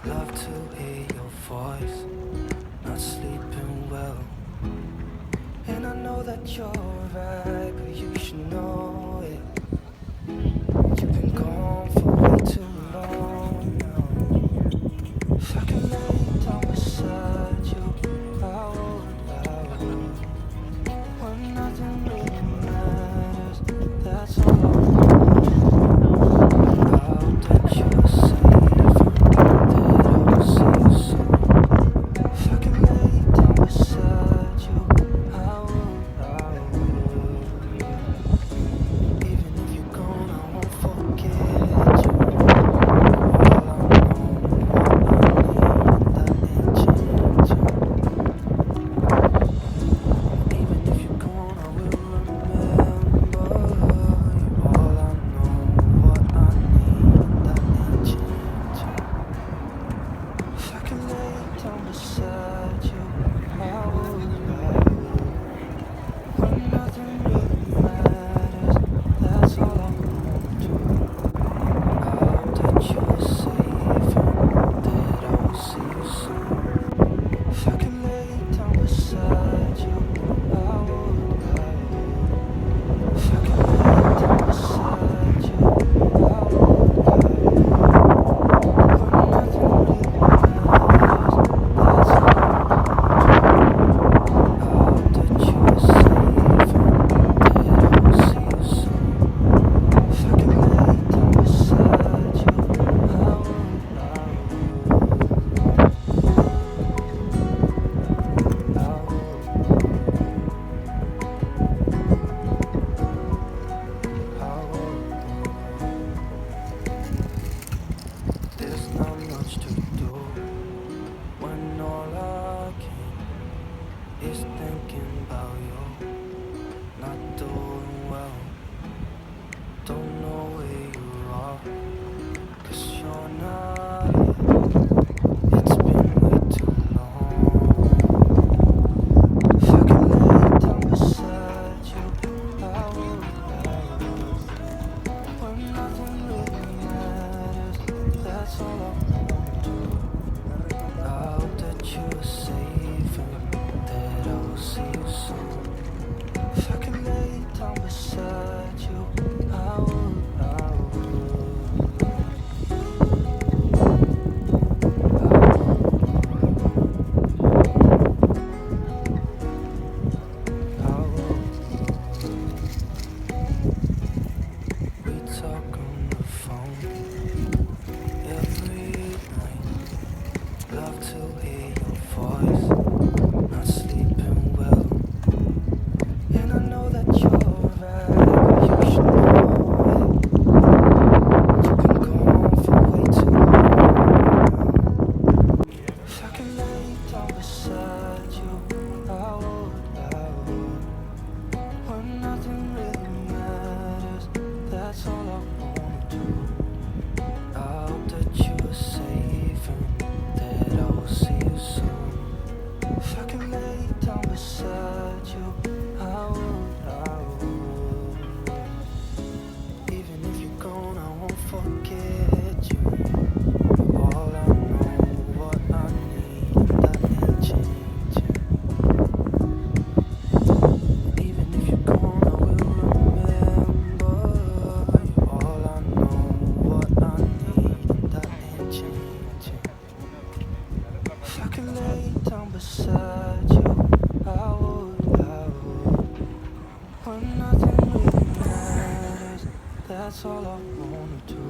Love to hear your voice, not sleeping well. And I know that you're right, but you should know it. You've been gone for way too long now. If I can lay down beside you, I would. When nothing really matters, that's all I want. I hope that you're safe and that I will see you soon. If I can lay down beside you, I would. Even if you're gone, I won't forget you. All I know, what I need, that ain't changing. Even if you're gone, I will remember you. All I know, what I need, that ain't changing. If I can lay down beside you, I would. When nothing really matters, that's all I wanna do. I hope that you're safe and that I will see you soon. If I can lay down beside you, I would. If I can lay down beside you, I would. When nothing really matters, that's all I want. I hope that you're safe and that I will see you soon. If I can lay down beside you, I would. There's not much to do when all I can is thinking about you. Not doing well, don't know where you are, 'cause you're not here. It's been way too long. If I can lay down beside you, I would. When nothing really matters, that's all I wanna do. I hope that you're safe and that I will see you soon. If I can lay down beside you, I would. We talk on the phone every night. Love to hear your voice, not sleeping well. And I know that you're right, but you should know it. You've been gone for way too long. If I can lay down beside you, I would. When nothing really matters, that's all I wanna do. I hope that you're safe and that I will see you soon. If I can lay down beside you, I would. Even if you're gone, I won't forget you. All I know, what I need, that ain't changing. Even if you're gone, I will remember you. All I know, what I need, that ain't changing. If I can lay down beside you, I would. When nothing really matters, that's all I wanna do.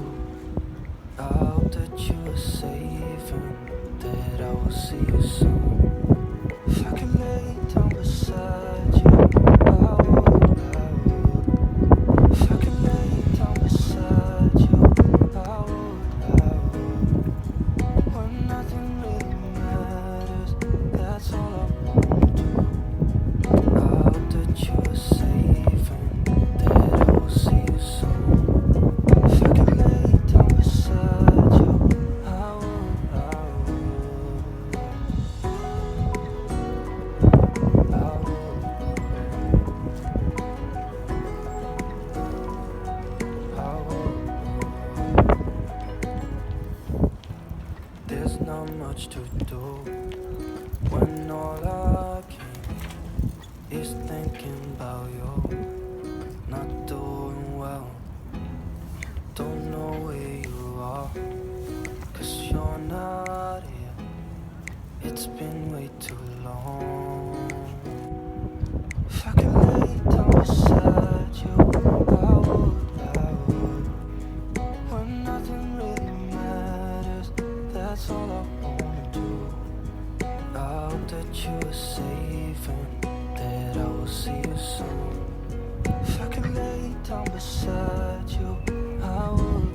I hope that you're safe and that I will see you soon. If I can lay down beside you, I would. If I can lay down beside you, I would. When nothing really matters, that's all I wanna do. I hope that you're safe and that I will see you soon. If I can lay down beside you, I would. much to do when all I can is thinking about you. Not doing well, don't know where you are, 'cause you're not here. It's been way too long. If I could lay down beside you, I would. When nothing really matters, that's all I wanna do. I hope that you are safe and that I will see you soon. If I could lay down beside you, I would.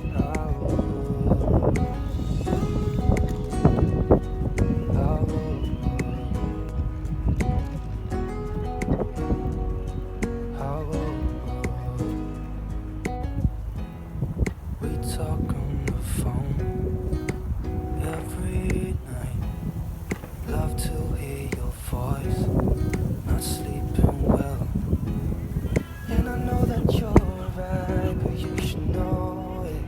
We talk on the phone every night. Love to hear your voice. Not sleeping well, and I know that you're right, but you should know it.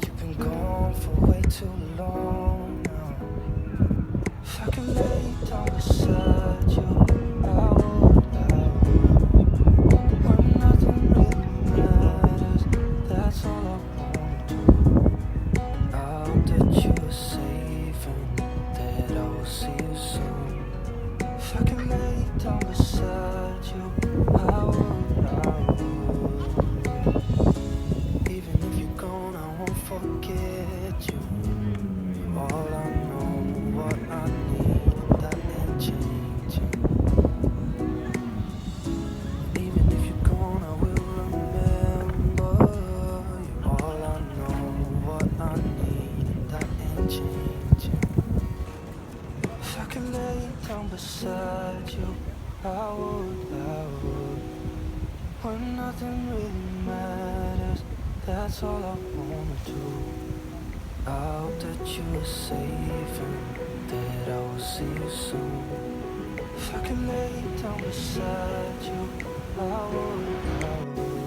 You've been gone for way too long now. If I could lay down beside you, I would. When nothing really matters, that's all I wanna do. I hope that you are safe and that I will see you soon. If I could lay down beside you, I would. Even if you're gone, I won't forget you. All I know, what I need, that ain't changing. Even if you're gone, I will remember you. All I know, what I need, that ain't changing. If I could lay down beside you, I would. When nothing really matters, that's all I wanna do. I hope that you are safe and that I will see you soon. If I could lay down beside you, I would.